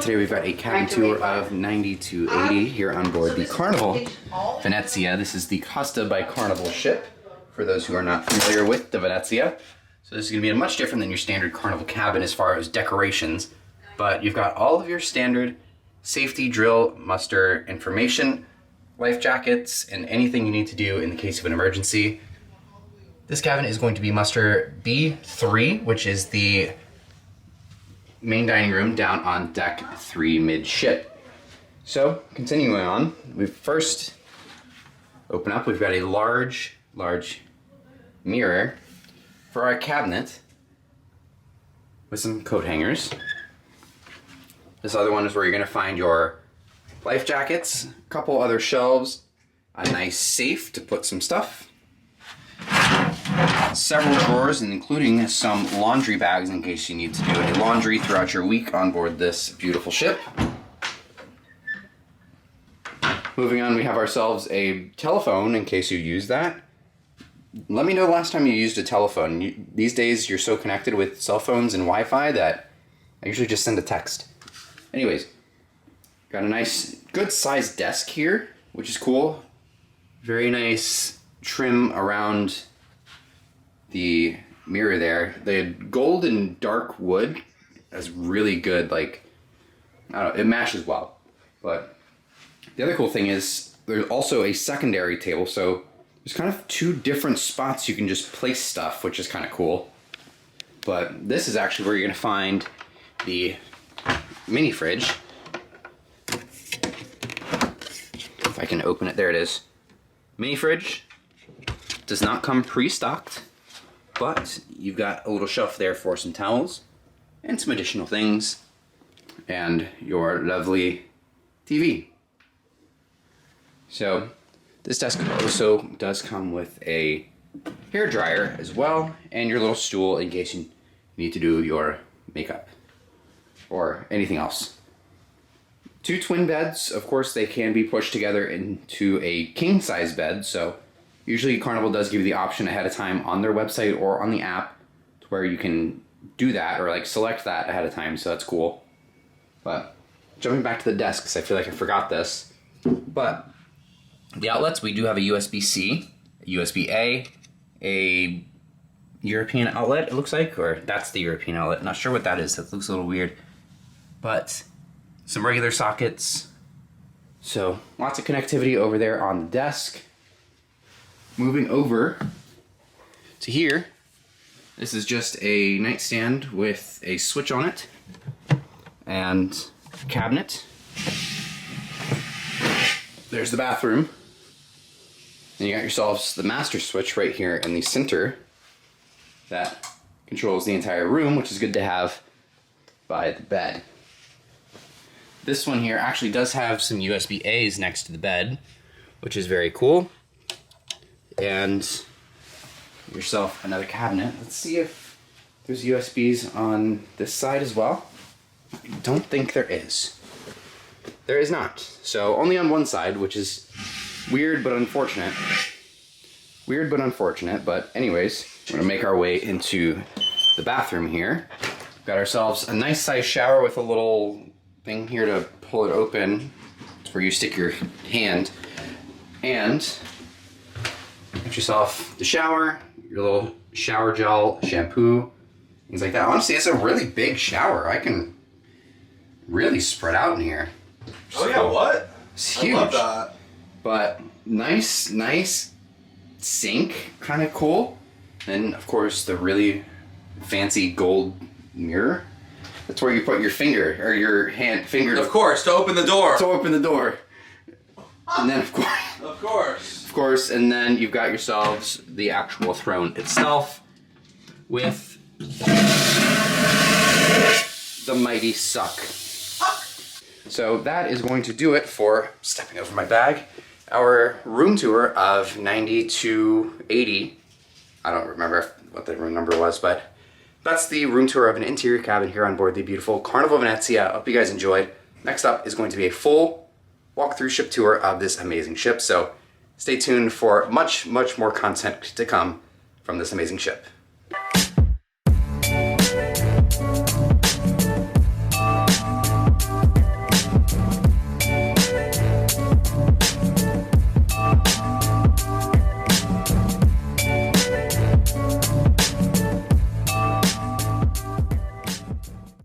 today we've got a cabin tour of 90 to 80 here on board the Carnival Venezia. This is the Costa by Carnival ship, for those who are not familiar with the Venezia. So this is going to be much different than your standard Carnival cabin as far as decorations, but you've got all of your standard safety, drill, muster information, life jackets, and anything you need to do in the case of an emergency. This cabin is going to be muster B3, which is the main dining room down on deck 3 midship. So, continuing on, we first open up, we've got a large mirror for our cabinet with some coat hangers. This other one is where you're going to find your life jackets, a couple other shelves, a nice safe to put some stuff, several drawers, and including some laundry bags in case you need to do any laundry throughout your week on board this beautiful ship. Moving on, we have ourselves a telephone in case you use that. Let me know the last time you used a telephone. These days you're so connected with cell phones and Wi-Fi that I usually just send a text. Anyways, got a nice good sized desk here, which is cool. Very nice trim around the mirror there. The gold and dark wood is really good, like, I don't know, it matches well. But the other cool thing is there's also a secondary table, so there's kind of 2 different spots you can just place stuff, which is kind of cool. But this is actually where you're gonna find the mini fridge. If I can open it, there it is. Mini fridge does not come pre-stocked, but you've got a little shelf there for some towels and some additional things, and your lovely TV. So this desk also does come with a hair dryer as well, and your little stool in case you need to do your makeup or anything else. 2 twin beds, of course, they can be pushed together into a king size bed, so usually Carnival does give you the option ahead of time on their website or on the app to where you can do that or like select that ahead of time, so that's cool. But jumping back to the desk, because I feel like I forgot this, but the outlets, we do have a USB-C, a USB-A, a European outlet, it looks like, or that's the European outlet. Not sure what that is, that looks a little weird. But some regular sockets. So lots of connectivity over there on the desk. Moving over to here, this is just a nightstand with a switch on it and a cabinet. There's the bathroom. And you got yourselves the master switch right here in the center that controls the entire room, which is good to have by the bed. This one here actually does have some USB-As next to the bed, which is very cool. And yourself another cabinet. Let's see if there's USBs on this side as well. I don't think there is. There is not. So only on one side, which is weird but unfortunate. Weird but unfortunate, but anyways, we're gonna make our way into the bathroom here. Got ourselves a nice size shower with a little thing here to pull it open. It's where you stick your hand. And get yourself the shower, your little shower gel, shampoo, things like that. Honestly, it's a really big shower. I can really spread out in here. Oh yeah, what? It's huge. I love that. But nice sink, kind of cool. And of course the really fancy gold mirror. That's where you put your finger, or your finger. Of course, to open the door. To open the door. And then of course, and then you've got yourselves the actual throne itself with the mighty suck. So that is going to do it for, stepping over my bag, our room tour of 90 to 80. I don't remember what the room number was, but that's the room tour of an interior cabin here on board the beautiful Carnival Venezia. I hope you guys enjoyed. Next up is going to be a full walk-through ship tour of this amazing ship, so stay tuned for much more content to come from this amazing ship.